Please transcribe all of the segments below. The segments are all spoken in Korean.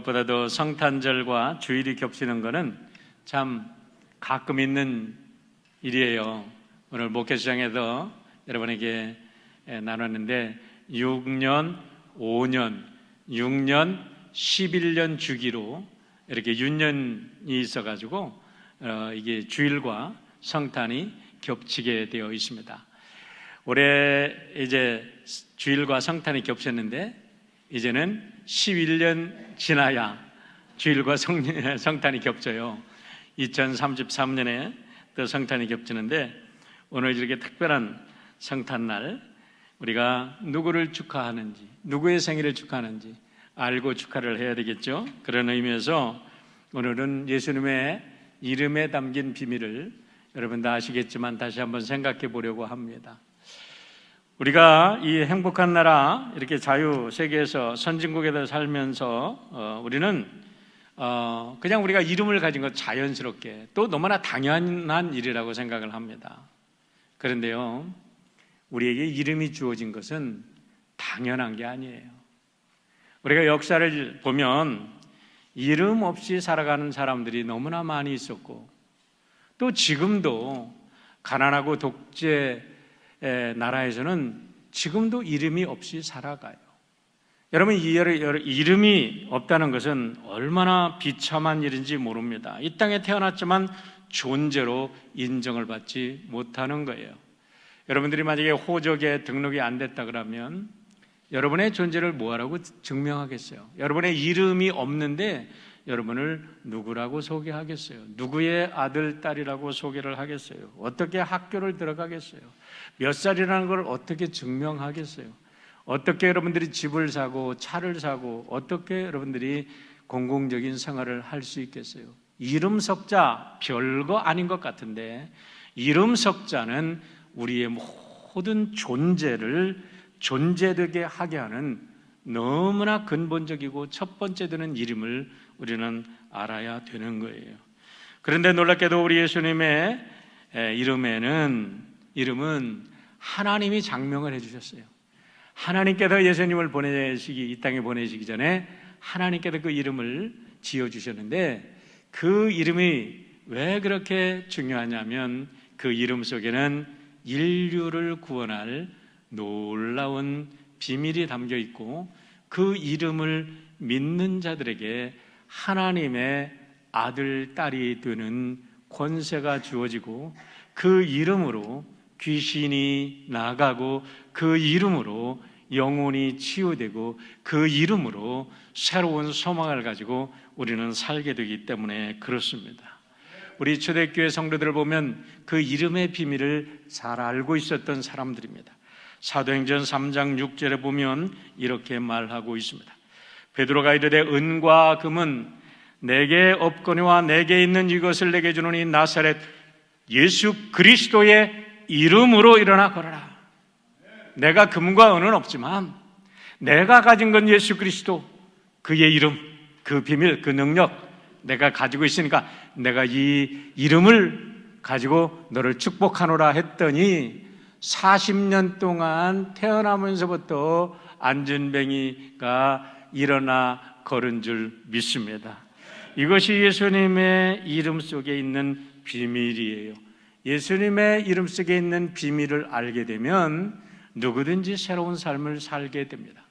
무엇보다도 성탄절과 주일이 겹치는 것은 참 가끔 있는 일이에요. 오늘 목회수장에서 여러분에게 나눴는데 6년, 5년, 6년, 11년 주기로 이렇게 윤년이 있어가지고 이게 주일과 성탄이 겹치게 되어 있습니다. 올해 이제 주일과 성탄이 겹쳤는데 이제는 11년 지나야 주일과 성탄이 겹쳐요. 2033년에 또 성탄이 겹치는데 오늘 이렇게 특별한 성탄날 우리가 누구를 축하하는지, 누구의 생일을 축하하는지 알고 축하를 해야 되겠죠. 그런 의미에서 오늘은 예수님의 이름에 담긴 비밀을 여러분 다 아시겠지만 다시 한번 생각해 보려고 합니다. 우리가 이 행복한 나라 이렇게 자유 세계에서 선진국에서 살면서 우리는 그냥 우리가 이름을 가진 것 자연스럽게 또 너무나 당연한 일이라고 생각을 합니다. 그런데요, 우리에게 이름이 주어진 것은 당연한 게 아니에요. 우리가 역사를 보면 이름 없이 살아가는 사람들이 너무나 많이 있었고 또 지금도 가난하고 독재 나라에서는 지금도 이름이 없이 살아가요. 여러분, 이름이 없다는 것은 얼마나 비참한 일인지 모릅니다. 이 땅에 태어났지만 존재로 인정을 받지 못하는 거예요. 여러분들이 만약에 호적에 등록이 안 됐다 그러면 여러분의 존재를 뭐하라고 증명하겠어요? 여러분의 이름이 없는데 여러분을 누구라고 소개하겠어요? 누구의 아들, 딸이라고 소개를 하겠어요? 어떻게 학교를 들어가겠어요? 몇 살이라는 걸 어떻게 증명하겠어요? 어떻게 여러분들이 집을 사고 차를 사고 어떻게 여러분들이 공공적인 생활을 할 수 있겠어요? 이름 석자 별거 아닌 것 같은데 이름 석자는 우리의 모든 존재를 존재되게 하게 하는 너무나 근본적이고 첫 번째 되는 이름을 우리는 알아야 되는 거예요. 그런데 놀랍게도 우리 예수님의 이름은 하나님이 장명을 해주셨어요. 하나님께서 예수님을 이 땅에 보내시기 전에 하나님께서 그 이름을 지어주셨는데 그 이름이 왜 그렇게 중요하냐면 그 이름 속에는 인류를 구원할 놀라운 비밀이 담겨 있고 그 이름을 믿는 자들에게 하나님의 아들, 딸이 되는 권세가 주어지고 그 이름으로 귀신이 나가고 그 이름으로 영혼이 치유되고 그 이름으로 새로운 소망을 가지고 우리는 살게 되기 때문에 그렇습니다. 우리 초대교회 성도들을 보면 그 이름의 비밀을 잘 알고 있었던 사람들입니다. 사도행전 3장 6절에 보면 이렇게 말하고 있습니다. 베드로가 이르되 은과 금은 내게 없거니와 내게 있는 이것을 내게 주노니 나사렛 예수 그리스도의 이름으로 일어나 걸어라. 내가 금과 은은 없지만 내가 가진 건 예수 그리스도 그의 이름, 그 비밀, 그 능력 내가 가지고 있으니까 내가 이 이름을 가지고 너를 축복하노라 했더니 40년 동안 태어나면서부터 안전뱅이가 일어나 걸은 줄 믿습니다. 이것이 예수님의 이름 속에 있는 비밀이에요. 예수님의 이름 속에 있는 비밀을 알게 되면 누구든지 새로운 삶을 살게 됩니다.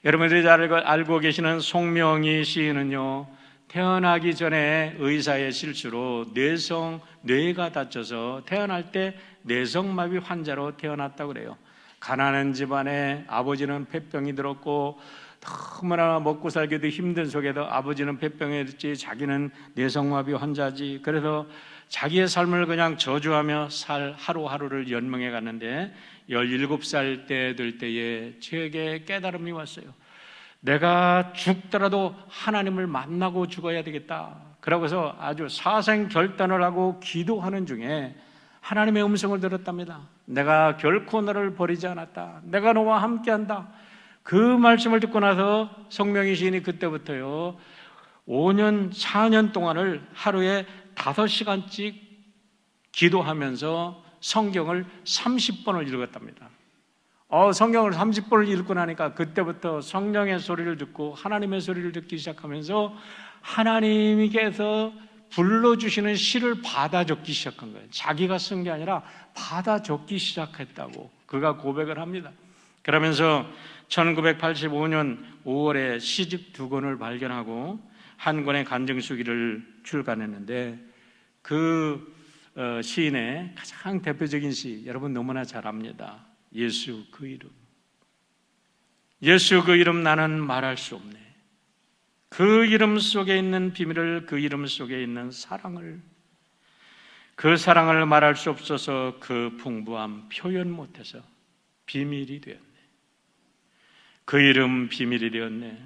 여러분들이 잘 알고 계시는 송명희 시인은요, 태어나기 전에 의사의 실수로 뇌가 다쳐서 태어날 때 뇌성마비 환자로 태어났다고 그래요. 가난한 집안에 아버지는 폐병이 들었고 너무나 먹고 살기도 힘든 속에도 아버지는 폐병에 들지 자기는 뇌성마비 환자지. 그래서 자기의 삶을 그냥 저주하며 하루하루를 연명해 갔는데 17살 될 때에 제게 깨달음이 왔어요. 내가 죽더라도 하나님을 만나고 죽어야 되겠다. 그러고서 아주 사생결단을 하고 기도하는 중에 하나님의 음성을 들었답니다. 내가 결코 너를 버리지 않았다. 내가 너와 함께한다. 그 말씀을 듣고 나서 송명희 시인이 그때부터요 5년, 4년 동안을 하루에 5시간씩 기도하면서 성경을 30번을 읽었답니다. 성경을 30번을 읽고 나니까 그때부터 성령의 소리를 듣고 하나님의 소리를 듣기 시작하면서 하나님께서 불러주시는 시를 받아 적기 시작한 거예요. 자기가 쓴 게 아니라 받아 적기 시작했다고 그가 고백을 합니다. 그러면서 1985년 5월에 시집 2권을 발견하고 한 권의 간증수기를 출간했는데 그 시인의 가장 대표적인 시, 여러분 너무나 잘 압니다. 예수 그 이름. 예수 그 이름 나는 말할 수 없네. 그 이름 속에 있는 비밀을, 그 이름 속에 있는 사랑을, 그 사랑을 말할 수 없어서 그 풍부함 표현 못해서 비밀이 되었네. 그 이름 비밀이 되었네.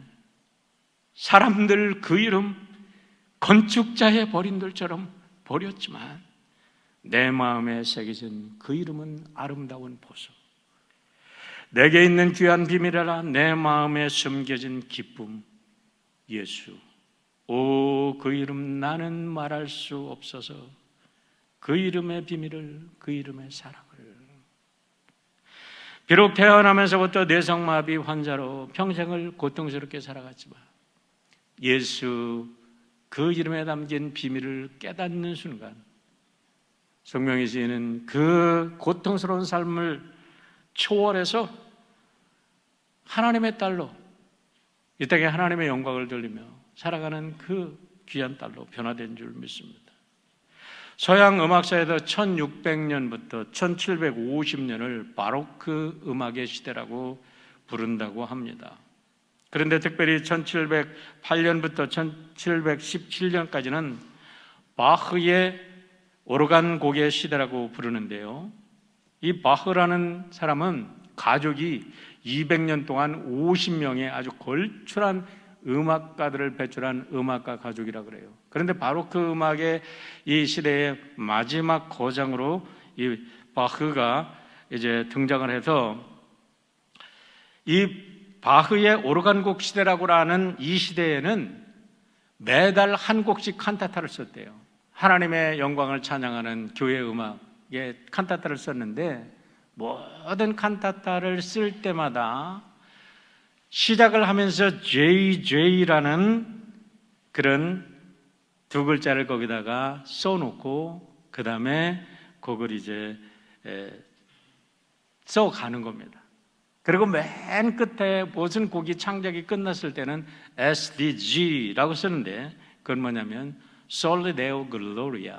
사람들 그 이름 건축자의 버림돌처럼 버렸지만 내 마음에 새겨진 그 이름은 아름다운 보석. 내게 있는 귀한 비밀이라 내 마음에 숨겨진 기쁨. 예수. 오, 그 이름 나는 말할 수 없어서 그 이름의 비밀을, 그 이름의 사랑을. 비록 태어나면서부터 뇌성마비 환자로 평생을 고통스럽게 살아갔지만 예수 그 이름에 담긴 비밀을 깨닫는 순간 성명희 시인은 그 고통스러운 삶을 초월해서 하나님의 딸로 이 땅에 하나님의 영광을 돌리며 살아가는 그 귀한 딸로 변화된 줄 믿습니다. 서양 음악사에서 1600년부터 1750년을 바로크 음악의 시대라고 부른다고 합니다. 그런데 특별히 1708년부터 1717년까지는 바흐의 오르간 곡의 시대라고 부르는데요. 이 바흐라는 사람은 가족이 200년 동안 50명의 아주 걸출한 음악가들을 배출한 음악가 가족이라 그래요. 그런데 바로크 음악의 이 시대의 마지막 거장으로 이 바흐가 이제 등장을 해서 이 바흐의 오르간곡 시대라고 하는 이 시대에는 매달 한 곡씩 칸타타를 썼대요. 하나님의 영광을 찬양하는 교회 음악에 칸타타를 썼는데 모든 칸타타를 쓸 때마다 시작을 하면서 JJ라는 그런 두 글자를 거기다가 써놓고 그 다음에 그걸 이제 써가는 겁니다. 그리고 맨 끝에 무슨 곡이 창작이 끝났을 때는 SDG라고 쓰는데 그건 뭐냐면 Soli Deo Gloria,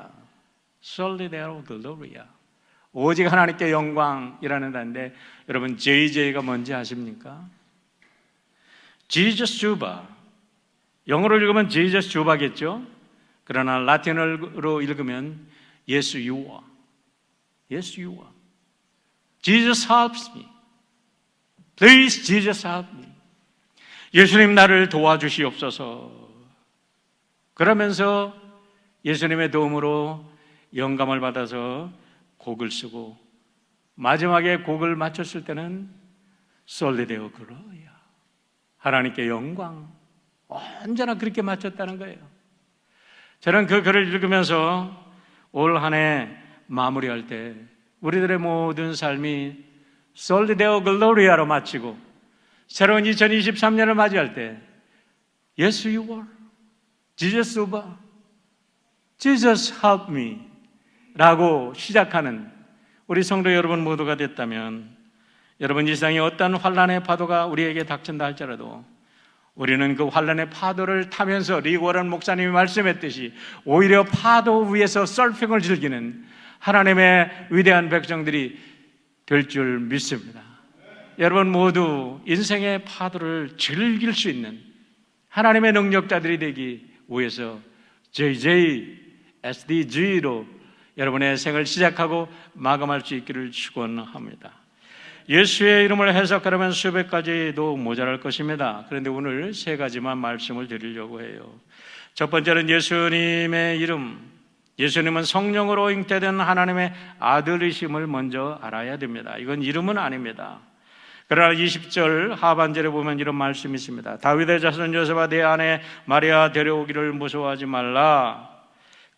Soli Deo Gloria, 오직 하나님께 영광이라는 단데 여러분 JJ가 뭔지 아십니까? Jesus Juba. 영어로 읽으면 Jesus Juba겠죠? 그러나 라틴어로 읽으면 Yes you are. Yes you are. Jesus helps me. Please Jesus help me. 예수님 나를 도와주시옵소서. 그러면서 예수님의 도움으로 영감을 받아서 곡을 쓰고 마지막에 곡을 마쳤을 때는 Soli Deo Gloria, 하나님께 영광, 언제나 그렇게 마쳤다는 거예요. 저는 그 글을 읽으면서 올 한 해 마무리할 때 우리들의 모든 삶이 Soli Deo Gloria로 마치고 새로운 2023년을 맞이할 때 Yes you are, Jesus Uba, Jesus help me 라고 시작하는 우리 성도 여러분 모두가 됐다면 여러분 이 세상에 어떤 환난의 파도가 우리에게 닥친다 할지라도 우리는 그 환난의 파도를 타면서 리고런 목사님이 말씀했듯이 오히려 파도 위에서 서핑을 즐기는 하나님의 위대한 백성들이 될 줄 믿습니다. 여러분 모두 인생의 파도를 즐길 수 있는 하나님의 능력자들이 되기 위해서 JJ, SDG로 여러분의 생을 시작하고 마감할 수 있기를 축원합니다. 예수의 이름을 해석하려면 수백 가지도 모자랄 것입니다. 그런데 오늘 세 가지만 말씀을 드리려고 해요. 첫 번째는 예수님의 이름. 예수님은 성령으로 잉태된 하나님의 아들이심을 먼저 알아야 됩니다. 이건 이름은 아닙니다. 그러나 20절 하반절에 보면 이런 말씀이 있습니다. 다윗의 자손 요셉아 내 아내 마리아 데려오기를 무서워하지 말라.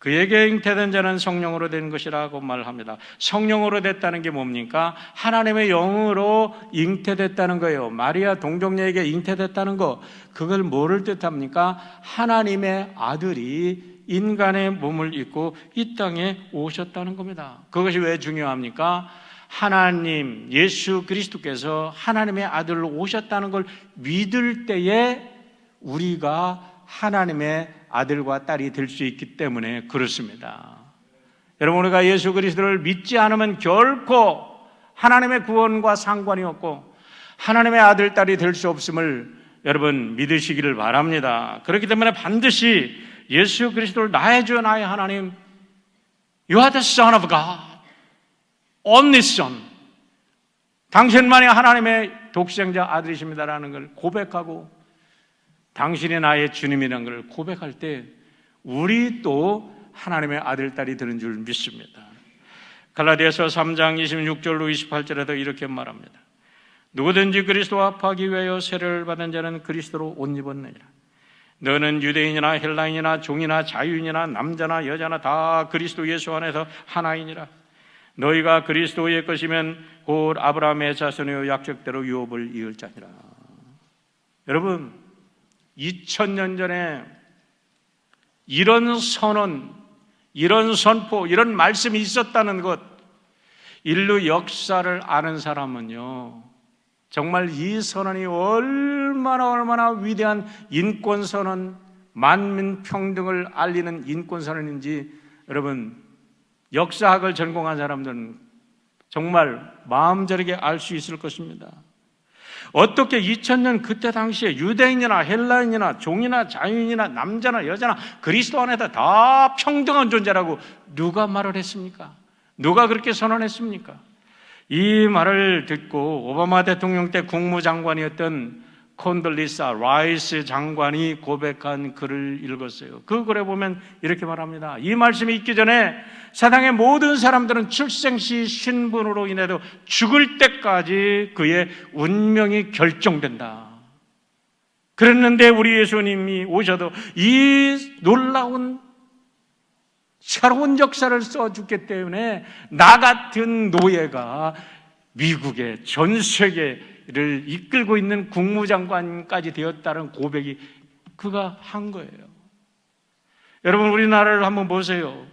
그에게 잉태된 자는 성령으로 된 것이라고 말합니다. 성령으로 됐다는 게 뭡니까? 하나님의 영으로 잉태됐다는 거예요. 마리아 동정녀에게 잉태됐다는 거, 그걸 뭐를 뜻합니까? 하나님의 아들이 인간의 몸을 입고 이 땅에 오셨다는 겁니다. 그것이 왜 중요합니까? 하나님, 예수 그리스도께서 하나님의 아들로 오셨다는 걸 믿을 때에 우리가 하나님의 아들과 딸이 될 수 있기 때문에 그렇습니다. 여러분, 우리가 예수 그리스도를 믿지 않으면 결코 하나님의 구원과 상관이 없고 하나님의 아들, 딸이 될 수 없음을 여러분 믿으시기를 바랍니다. 그렇기 때문에 반드시 예수 그리스도를 나의 주, 나의 하나님, You are the Son of God, only Son, 당신만이 하나님의 독생자 아들이십니다라는 걸 고백하고 당신이 나의 주님이라는 걸 고백할 때 우리 또 하나님의 아들, 딸이 되는 줄 믿습니다. 갈라디아서 3장 26절로 28절에도 이렇게 말합니다. 누구든지 그리스도와 합하기 위하여 세례를 받은 자는 그리스도로 옷 입었느니라. 너는 유대인이나 헬라인이나 종이나 자유인이나 남자나 여자나 다 그리스도 예수 안에서 하나이니라. 너희가 그리스도의 것이면 곧 아브라함의 자손이요 약속대로 유업을 이을 자니라. 여러분, 2000년 전에 이런 선언, 이런 선포, 이런 말씀이 있었다는 것, 인류 역사를 아는 사람은요, 정말 이 선언이 얼마나 위대한 인권선언, 만민평등을 알리는 인권선언인지 여러분, 역사학을 전공한 사람들은 정말 마음저리게 알 수 있을 것입니다. 어떻게 2000년 그때 당시에 유대인이나 헬라인이나 종이나 자유인이나 남자나 여자나 그리스도 안에다 다 평등한 존재라고 누가 말을 했습니까? 누가 그렇게 선언했습니까? 이 말을 듣고 오바마 대통령 때 국무장관이었던 콘돌리사 라이스 장관이 고백한 글을 읽었어요. 그 글에 보면 이렇게 말합니다. 이 말씀이 있기 전에 세상의 모든 사람들은 출생시 신분으로 인해도 죽을 때까지 그의 운명이 결정된다. 그랬는데 우리 예수님이 오셔도 이 놀라운 새로운 역사를 써주기 때문에 나 같은 노예가 미국의 전 세계를 이끌고 있는 국무장관까지 되었다는 고백이 그가 한 거예요. 여러분, 우리나라를 한번 보세요.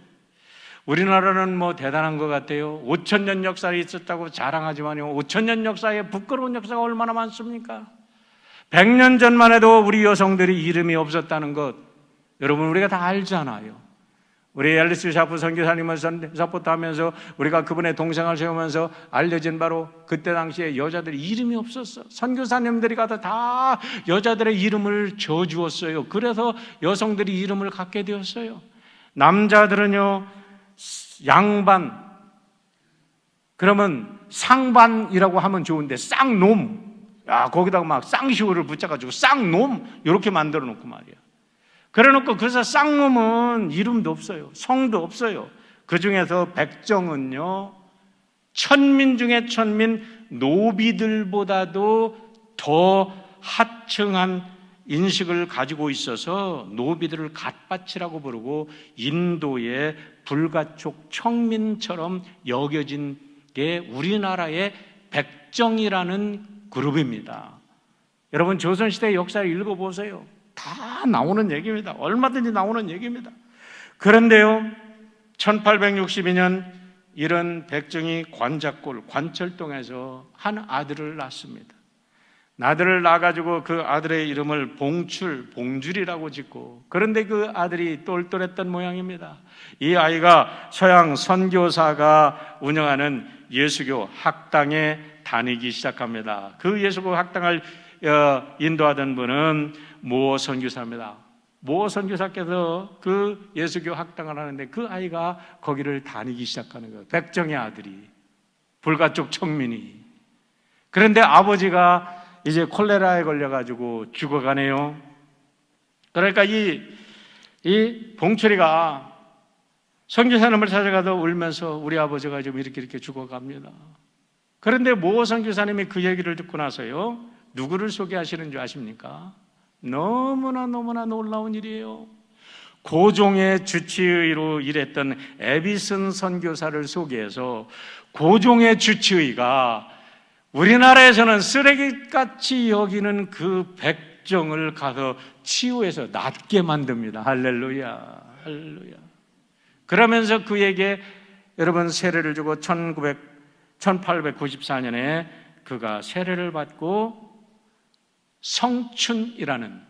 우리나라는 뭐 대단한 것 같아요. 5000년 역사가 있었다고 자랑하지만요, 5000년 역사에 부끄러운 역사가 얼마나 많습니까? 100년 전만 해도 우리 여성들이 이름이 없었다는 것 여러분 우리가 다 알잖아요. 우리 앨리스 샤프 선교사님을 서포트하면서 우리가 그분의 동생을 세우면서 알려진 바로 그때 당시에 여자들이 이름이 없었어. 선교사님들이 가서 다 여자들의 이름을 지어주었어요. 그래서 여성들이 이름을 갖게 되었어요. 남자들은요, 양반, 그러면 상반이라고 하면 좋은데 쌍놈, 야, 거기다가 막 쌍시오를 붙여가지고 쌍놈 이렇게 만들어 놓고 말이야. 그래놓고 그래서 쌍놈은 이름도 없어요. 성도 없어요. 그 중에서 백정은요, 천민 중에 천민, 노비들보다도 더 하층한 인식을 가지고 있어서 노비들을 갓밭이라고 부르고 인도의 불가촉 청민처럼 여겨진 게 우리나라의 백정이라는 그룹입니다. 여러분, 조선시대 역사를 읽어보세요. 다 나오는 얘기입니다. 얼마든지 나오는 얘기입니다. 그런데요, 1862년 이런 백정이 관작골, 관철동에서 한 아들을 낳습니다. 아들을 낳아가지고 그 아들의 이름을 봉줄이라고 짓고, 그런데 그 아들이 똘똘했던 모양입니다. 이 아이가 서양 선교사가 운영하는 예수교 학당에 다니기 시작합니다. 그 예수교 학당을 인도하던 분은 모 선교사입니다. 모 선교사께서 그 예수교 학당을 하는데 그 아이가 거기를 다니기 시작하는 거예요. 백정의 아들이, 불가촉 청민이. 그런데 아버지가 이제 콜레라에 걸려가지고 죽어가네요. 그러니까 이 봉철이가 선교사님을 찾아가도 울면서 우리 아버지가 좀 이렇게 죽어갑니다. 그런데 모 선교사님이 그 얘기를 듣고 나서요, 누구를 소개하시는 줄 아십니까? 너무나 놀라운 일이에요. 고종의 주치의로 일했던 에비슨 선교사를 소개해서 고종의 주치의가 우리나라에서는 쓰레기같이 여기는 그 백정을 가서 치유해서 낫게 만듭니다. 할렐루야, 할렐루야. 그러면서 그에게 여러분 세례를 주고 1894년에 그가 세례를 받고 성춘이라는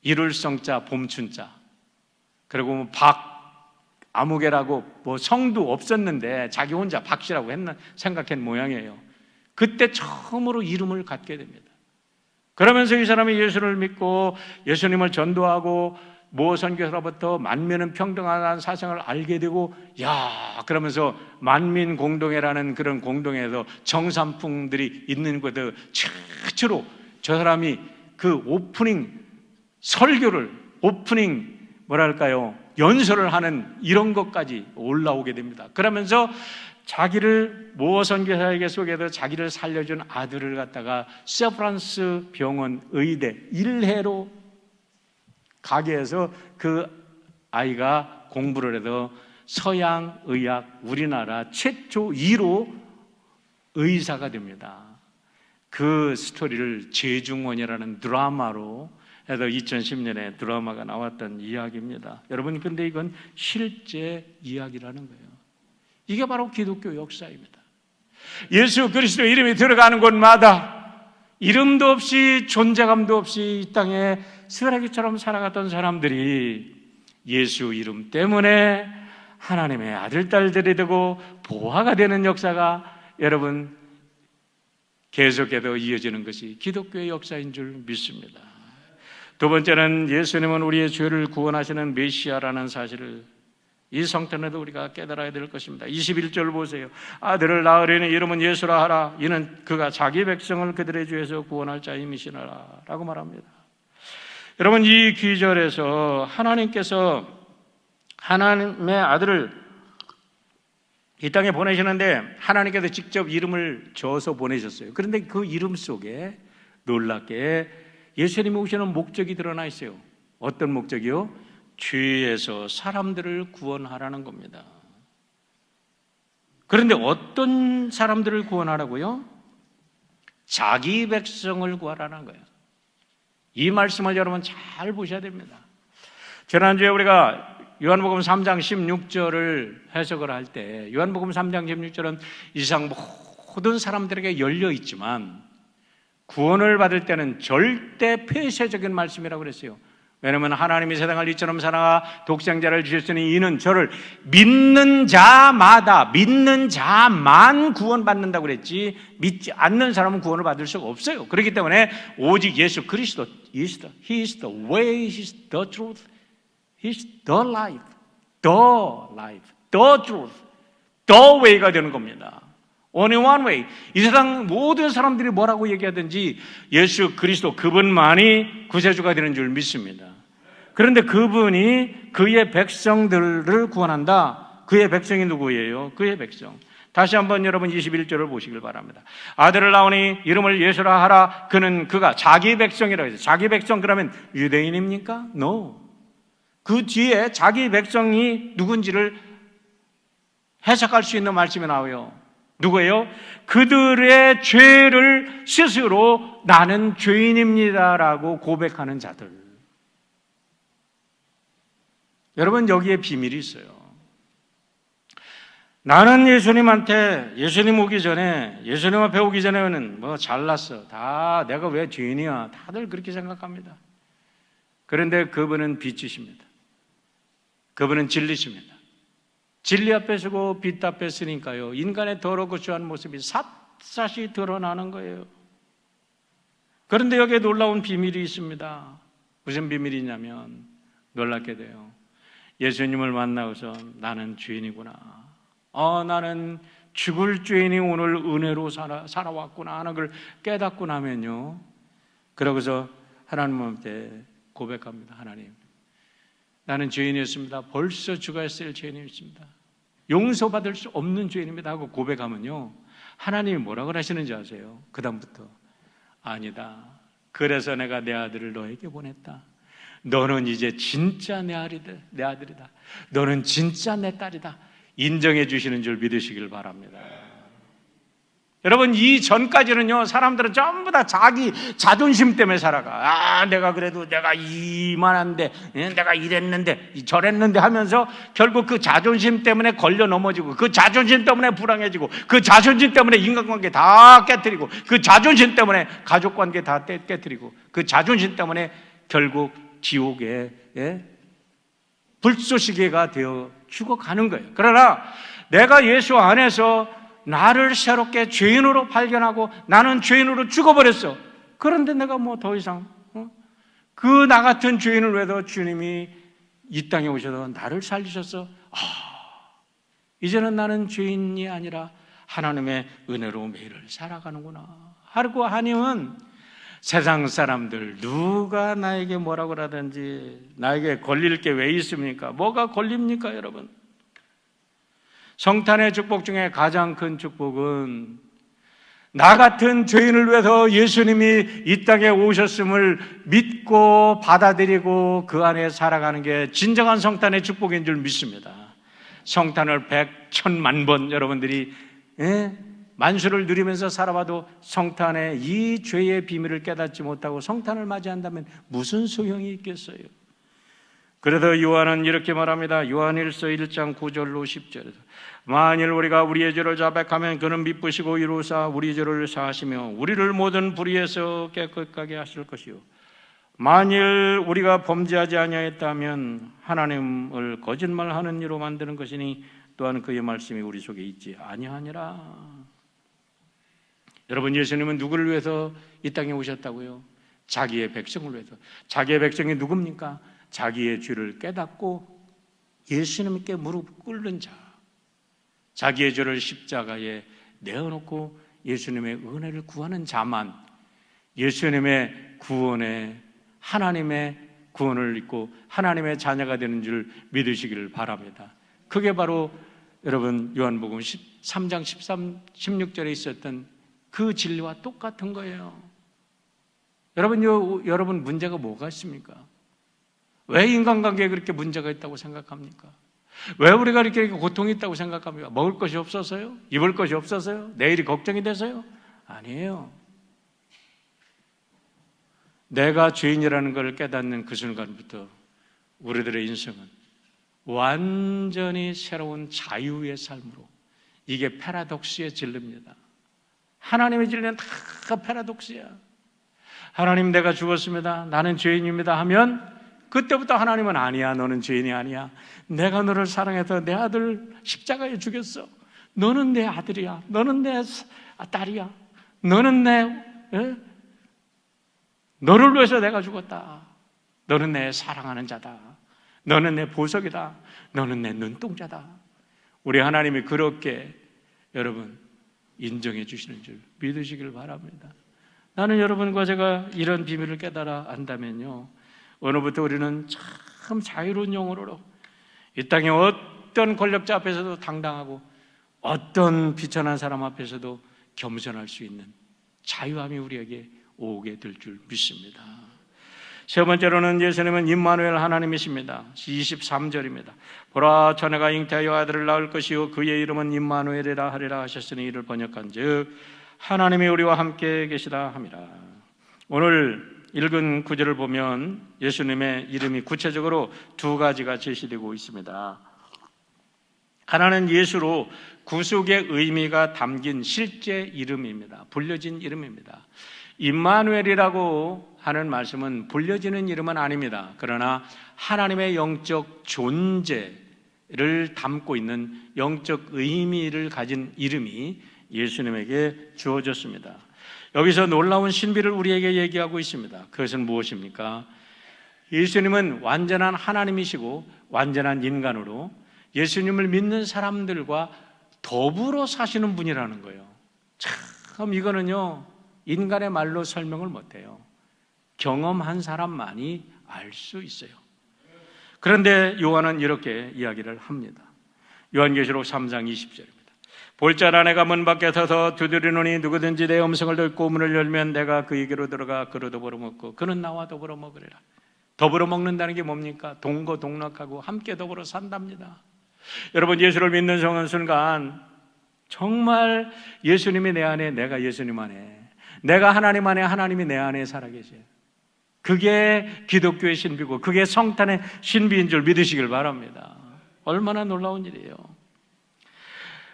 이룰 성자 봄춘자, 그리고 아무개라고 뭐 성도 없었는데 자기 혼자 박씨라고 생각한 모양이에요. 그때 처음으로 이름을 갖게 됩니다. 그러면서 이 사람이 예수를 믿고 예수님을 전도하고 모 선교사로부터 만민은 평등하다는 사상을 알게 되고, 그러면서 만민공동회라는 그런 공동회에서 정산풍들이 있는 곳에 최초로 저 사람이 그 연설을 하는 이런 것까지 올라오게 됩니다. 그러면서 자기를 모 선교사에게 소개해서 자기를 살려준 아들을 갖다가 세프란스 병원 의대 1회로 가게 해서 그 아이가 공부를 해서 서양 의학 우리나라 최초 1호 의사가 됩니다. 그 스토리를 재중원이라는 드라마로 해서 2010년에 드라마가 나왔던 이야기입니다. 여러분, 근데 이건 실제 이야기라는 거예요. 이게 바로 기독교 역사입니다. 예수 그리스도 이름이 들어가는 곳마다 이름도 없이 존재감도 없이 이 땅에 쓰레기처럼 살아갔던 사람들이 예수 이름 때문에 하나님의 아들, 딸들이 되고 보화가 되는 역사가 여러분 계속해서 이어지는 것이 기독교의 역사인 줄 믿습니다. 두 번째는 예수님은 우리의 죄를 구원하시는 메시아라는 사실을 이 성탄에도 우리가 깨달아야 될 것입니다. 21절 보세요. 아들을 낳으려니 이름은 예수라 하라. 이는 그가 자기 백성을 그들의 죄에서 구원할 자임이시라 라고 말합니다. 여러분, 이 귀절에서 하나님께서 하나님의 아들을 이 땅에 보내시는데 하나님께서 직접 이름을 줘서 보내셨어요. 그런데 그 이름 속에 놀랍게 예수님이 오시는 목적이 드러나 있어요. 어떤 목적이요? 죄에서 사람들을 구원하라는 겁니다. 그런데 어떤 사람들을 구원하라고요? 자기 백성을 구하라는 거예요. 이 말씀을 여러분 잘 보셔야 됩니다. 지난주에 우리가 요한복음 3장 16절을 해석을 할 때 요한복음 3장 16절은 이 세상 모든 사람들에게 열려 있지만 구원을 받을 때는 절대 폐쇄적인 말씀이라고 그랬어요. 왜냐하면 하나님이 세상을 이처럼 사랑하 독생자를 주셨으니 이는 저를 믿는 자만 구원받는다고 그랬지 믿지 않는 사람은 구원을 받을 수가 없어요. 그렇기 때문에 오직 예수 그리스도 He is the way, He is the truth, He is the life, the truth, the way가 되는 겁니다. Only one way. 이 세상 모든 사람들이 뭐라고 얘기하든지 예수 그리스도 그분만이 구세주가 되는 줄 믿습니다. 그런데 그분이 그의 백성들을 구원한다. 그의 백성이 누구예요? 그의 백성. 다시 한번 여러분 21절을 보시길 바랍니다. 아들을 낳으니 이름을 예수라 하라. 그가 자기 백성이라고 해서 자기 백성 그러면 유대인입니까? No. 그 뒤에 자기 백성이 누군지를 해석할 수 있는 말씀이 나와요. 누구예요? 그들의 죄를 스스로 나는 죄인입니다라고 고백하는 자들. 여러분, 여기에 비밀이 있어요. 나는 예수님 오기 전에, 예수님 앞에 오기 전에는 잘났어. 다 내가 왜 죄인이야. 다들 그렇게 생각합니다. 그런데 그분은 빛이십니다. 그분은 진리십니다. 진리 앞에 서고 빛 앞에 서니까요, 인간의 더럽고 추한 모습이 샅샅이 드러나는 거예요. 그런데 여기에 놀라운 비밀이 있습니다. 무슨 비밀이냐면 놀랍게 돼요. 예수님을 만나고서 나는 죄인이구나. 나는 죽을 죄인이 오늘 은혜로 살아왔구나 하는 걸 깨닫고 나면요, 그러고서 하나님한테 고백합니다. 하나님, 나는 죄인이었습니다. 벌써 죽어야 할 죄인이었습니다. 용서받을 수 없는 죄인입니다 하고 고백하면요, 하나님이 뭐라고 하시는지 아세요? 그 다음부터 아니다. 그래서 내가 내 아들을 너에게 보냈다. 너는 이제 진짜 내 아들이다. 너는 진짜 내 딸이다. 인정해 주시는 줄 믿으시길 바랍니다. 여러분, 이 전까지는요, 사람들은 전부 다 자기 자존심 때문에 살아가. 내가 그래도 내가 이만한데, 내가 이랬는데, 저랬는데 하면서 결국 그 자존심 때문에 걸려 넘어지고, 그 자존심 때문에 불행해지고, 그 자존심 때문에 인간관계 다 깨뜨리고, 그 자존심 때문에 가족관계 다 깨뜨리고, 그 자존심 때문에 결국 지옥에 불쏘시개가 되어 죽어가는 거예요. 그러나 내가 예수 안에서 나를 새롭게 죄인으로 발견하고 나는 죄인으로 죽어버렸어. 그런데 내가 뭐 더 이상 그 나 같은 죄인을 위해서 주님이 이 땅에 오셔서 나를 살리셔서 이제는 나는 죄인이 아니라 하나님의 은혜로 매일을 살아가는구나 하고 하니면 세상 사람들 누가 나에게 뭐라고 하든지 나에게 걸릴 게 왜 있습니까? 뭐가 걸립니까, 여러분? 성탄의 축복 중에 가장 큰 축복은 나 같은 죄인을 위해서 예수님이 이 땅에 오셨음을 믿고 받아들이고 그 안에 살아가는 게 진정한 성탄의 축복인 줄 믿습니다. 성탄을 100,000,000번 여러분들이 만수를 누리면서 살아봐도 성탄의 이 죄의 비밀을 깨닫지 못하고 성탄을 맞이한다면 무슨 소용이 있겠어요? 그래서 요한은 이렇게 말합니다. 요한일서 1장 9절로 10절에서 만일 우리가 우리의 죄를 자백하면 그는 미쁘시고 이루사 우리 죄를 사하시며 우리를 모든 불의에서 깨끗하게 하실 것이요 만일 우리가 범죄하지 아니하였다면 하나님을 거짓말하는 이로 만드는 것이니 또한 그의 말씀이 우리 속에 있지 아니하니라. 여러분, 예수님은 누구를 위해서 이 땅에 오셨다고요? 자기의 백성을 위해서. 자기의 백성이 누굽니까? 자기의 죄를 깨닫고 예수님께 무릎 꿇는 자, 자기의 죄를 십자가에 내어놓고 예수님의 은혜를 구하는 자만 예수님의 구원에 하나님의 구원을 입고 하나님의 자녀가 되는 줄 믿으시기를 바랍니다. 그게 바로 여러분 요한복음 3장 13, 16절에 있었던 그 진리와 똑같은 거예요. 여러분 문제가 뭐가 있습니까? 왜 인간관계에 그렇게 문제가 있다고 생각합니까? 왜 우리가 이렇게 고통이 있다고 생각합니까? 먹을 것이 없어서요? 입을 것이 없어서요? 내일이 걱정이 돼서요? 아니에요. 내가 죄인이라는 걸 깨닫는 그 순간부터 우리들의 인생은 완전히 새로운 자유의 삶으로, 이게 패러독스의 진리입니다. 하나님의 진리는 다 패러독스야. 하나님, 내가 죽었습니다. 나는 죄인입니다 하면 그때부터 하나님은 아니야, 너는 죄인이 아니야. 내가 너를 사랑해서 내 아들 십자가에 죽였어. 너는 내 아들이야. 너는 내 딸이야. 너는 너를 위해서 내가 죽었다. 너는 내 사랑하는 자다. 너는 내 보석이다. 너는 내 눈동자다. 우리 하나님이 그렇게 여러분 인정해 주시는 줄 믿으시길 바랍니다. 나는 여러분과 제가 이런 비밀을 깨달아 안다면요, 오늘부터 우리는 참 자유로운 영혼으로 이 땅에 어떤 권력자 앞에서도 당당하고 어떤 비천한 사람 앞에서도 겸손할 수 있는 자유함이 우리에게 오게 될 줄 믿습니다. 세 번째로는 예수님은 임마누엘 하나님이십니다. 23절입니다. 보라, 처녀가 잉태하여 아들을 낳을 것이요 그의 이름은 임마누엘이라 하리라 하셨으니 이를 번역한 즉 하나님이 우리와 함께 계시다 함이라. 오늘 읽은 구절을 보면 예수님의 이름이 구체적으로 두 가지가 제시되고 있습니다. 하나는 예수로 구속의 의미가 담긴 실제 이름입니다. 불려진 이름입니다. 임마누엘이라고 하는 말씀은 불려지는 이름은 아닙니다. 그러나 하나님의 영적 존재를 담고 있는 영적 의미를 가진 이름이 예수님에게 주어졌습니다. 여기서 놀라운 신비를 우리에게 얘기하고 있습니다. 그것은 무엇입니까? 예수님은 완전한 하나님이시고 완전한 인간으로 예수님을 믿는 사람들과 더불어 사시는 분이라는 거예요. 참 이거는요, 인간의 말로 설명을 못해요. 경험한 사람만이 알 수 있어요. 그런데 요한은 이렇게 이야기를 합니다. 요한계시록 3장 20절입니다. 볼자라 내가 문 밖에 서서 두드리노니 누구든지 내 음성을 듣고 문을 열면 내가 그에게로 들어가 그로 더불어 먹고 그는 나와 더불어 먹으리라. 더불어 먹는다는 게 뭡니까? 동거동락하고 함께 더불어 산답니다. 여러분, 예수를 믿는 순간 정말 예수님이 내 안에, 내가 예수님 안에, 내가 하나님 안에, 하나님이 내 안에 살아계세요. 그게 기독교의 신비고 그게 성탄의 신비인 줄 믿으시길 바랍니다. 얼마나 놀라운 일이에요.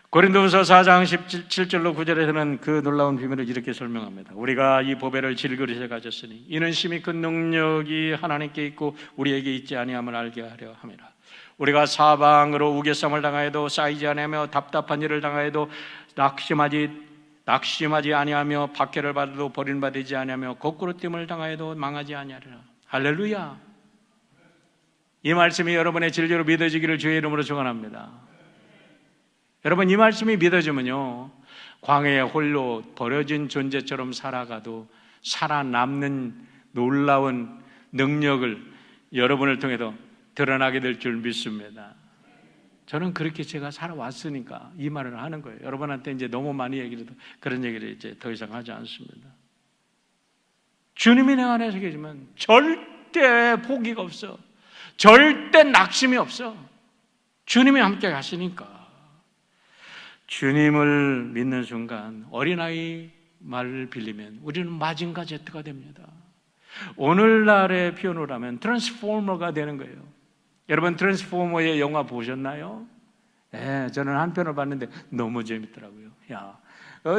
고린도후서 4장 17절로 9절에서는 그 놀라운 비밀을 이렇게 설명합니다. 우리가 이 보배를 질그릇에 가졌으니 이는 심히 큰 능력이 하나님께 있고 우리에게 있지 아니함을 알게 하려 함이라. 우리가 사방으로 우겨쌈을 당하여도 쌓이지 아니하며 답답한 일을 당하여도 낙심하지 아니하며 박해를 받아도 버림받지 아니하며 거꾸로 뜸을 당하여도 망하지 아니하리라. 할렐루야. 이 말씀이 여러분의 진리로 믿어지기를 주의 이름으로 축원합니다. 여러분, 이 말씀이 믿어지면요, 광야에 홀로 버려진 존재처럼 살아가도 살아남는 놀라운 능력을 여러분을 통해서 드러나게 될 줄 믿습니다. 저는 그렇게 제가 살아왔으니까 이 말을 하는 거예요. 여러분한테 이제 너무 많이 얘기를 해도 그런 얘기를 이제 더 이상 하지 않습니다. 주님이 내 안에서 계시면 절대 포기가 없어. 절대 낙심이 없어. 주님이 함께 가시니까. 주님을 믿는 순간 어린아이 말을 빌리면 우리는 마징가 제트가 됩니다. 오늘날의 표현으로 하면 트랜스포머가 되는 거예요. 여러분, 트랜스포머의 영화 보셨나요? 네, 저는 한 편을 봤는데 너무 재밌더라고요.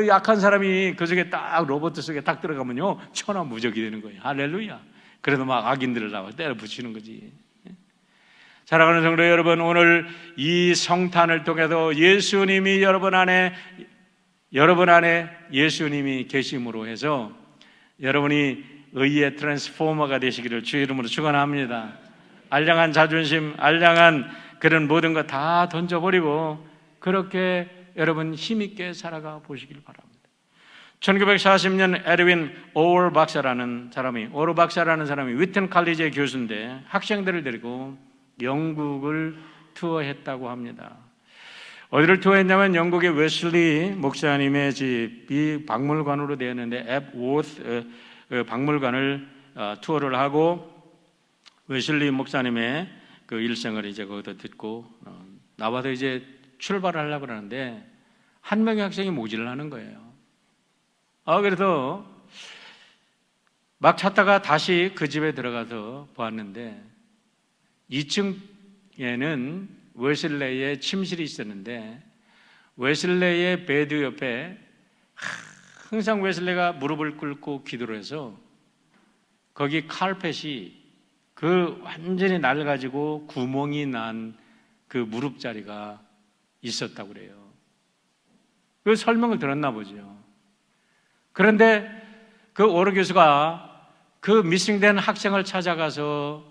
약한 사람이 그 속에 딱 로봇 속에 딱 들어가면요, 천하무적이 되는 거예요. 할렐루야. 그래도 막 악인들을 나와 때려 붙이는 거지. 사랑하는 성도 여러분, 오늘 이 성탄을 통해서 예수님이 여러분 안에 예수님이 계심으로 해서 여러분이 의의 트랜스포머가 되시기를 주의 이름으로 축원합니다. 알량한 자존심, 알량한 그런 모든 거 다 던져버리고 그렇게 여러분 힘있게 살아가 보시길 바랍니다. 1940년 에드윈 오월 박사라는 사람이 위튼 칼리지의 교수인데 학생들을 데리고 영국을 투어했다고 합니다. 어디를 투어했냐면 영국의 웨슬리 목사님의 집이 박물관으로 되어 있는데 앱워스 박물관을 투어를 하고 웨슬리 목사님의 그 일생을 이제 거기서 듣고 나와서 이제 출발을 하려고 그러는데 한 명의 학생이 모질을 하는 거예요. 그래서 막 찾다가 다시 그 집에 들어가서 보았는데 2층에는 웨슬레이의 침실이 있었는데 웨슬레이의 베드 옆에 항상 웨슬레이가 무릎을 꿇고 기도를 해서 거기 칼펫이 그 완전히 낡아지고 구멍이 난 그 무릎 자리가 있었다고 그래요. 그 설명을 들었나 보죠. 그런데 그 오로 교수가 그 미싱된 학생을 찾아가서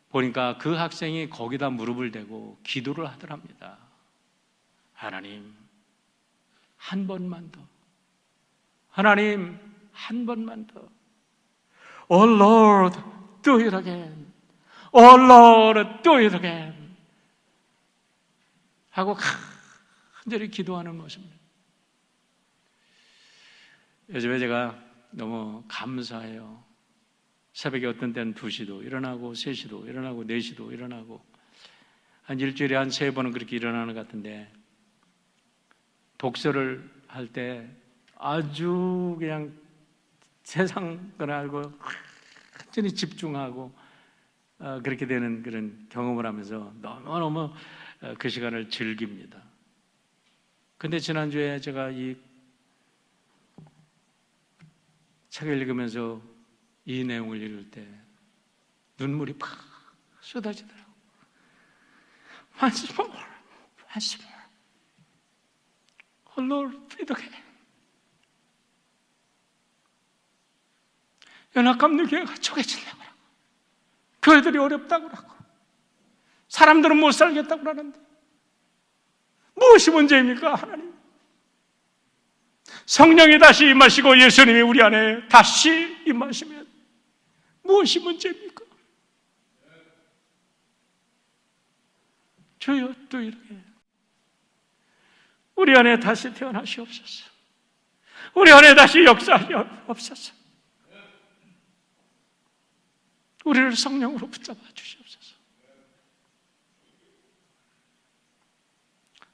보니까 그 학생이 거기다 무릎을 대고 기도를 하더랍니다. 하나님, 한 번만 더. 하나님, 한 번만 더. Oh Lord, do it again. Oh Lord, do it again. 하고 간절히 기도하는 모습입니다. 요즘에 제가 너무 감사해요. 새벽에 어떤 때는 2시도 일어나고 3시도 일어나고 4시도 일어나고 한 일주일에 한 3번은 그렇게 일어나는 것 같은데 독서를 할 때 아주 그냥 세상 거나 알고 완전히 집중하고 그렇게 되는 그런 경험을 하면서 너무너무 그 시간을 즐깁니다. 근데 지난주에 제가 이 책을 읽으면서 이 내용을 읽을 때 눈물이 팍 쏟아지더라고요. Once more, once more. Oh Lord, do it again. 연합감리 교회가 쪼개진다고 하고 교회들이 어렵다고 하고 사람들은 못 살겠다고 하는데 무엇이 문제입니까? 하나님, 성령이 다시 임하시고 예수님이 우리 안에 다시 임하시면 무엇이 문제입니까? 주여, 또 이렇게 우리 안에 다시 태어나시옵소서. 우리 안에 다시 역사하시옵소서. 우리를 성령으로 붙잡아 주시옵소서.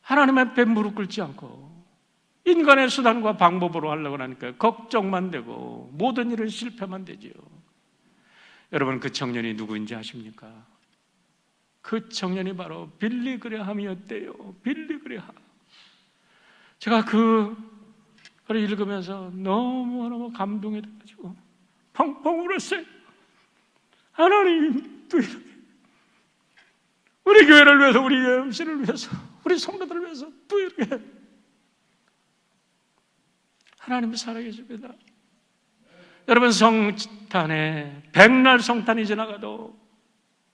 하나님 앞에 무릎 꿇지 않고 인간의 수단과 방법으로 하려고 하니까 걱정만 되고 모든 일은 실패만 되지요. 여러분, 그 청년이 누구인지 아십니까? 그 청년이 바로 빌리 그레함이었대요. 빌리 그레함. 제가 그걸 읽으면서 너무너무 감동이 돼가지고 펑펑 울었어요. 하나님, 또 이렇게 우리 교회를 위해서, 우리 MC를 위해서, 우리 성도들을 위해서 또 이렇게 하나님 살아계십니다. 여러분, 성탄에 백날 성탄이 지나가도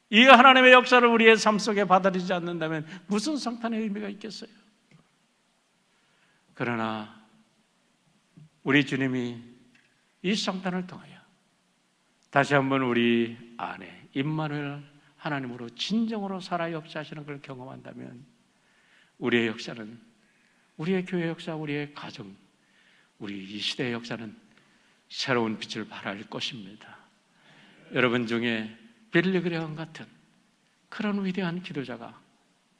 이 하나님의 역사를 우리의 삶 속에 받아들이지 않는다면 무슨 성탄의 의미가 있겠어요? 그러나 우리 주님이 이 성탄을 통하여 다시 한번 우리 안에 임마누엘 하나님으로 진정으로 살아 역사하시는 걸 경험한다면 우리의 역사는, 우리의 교회 역사, 우리의 가정, 우리 이 시대의 역사는 새로운 빛을 발할 것입니다. 여러분 중에 빌리 그레함 같은 그런 위대한 기도자가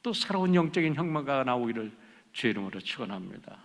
또 새로운 영적인 혁명가가 나오기를 주의 이름으로 축원합니다.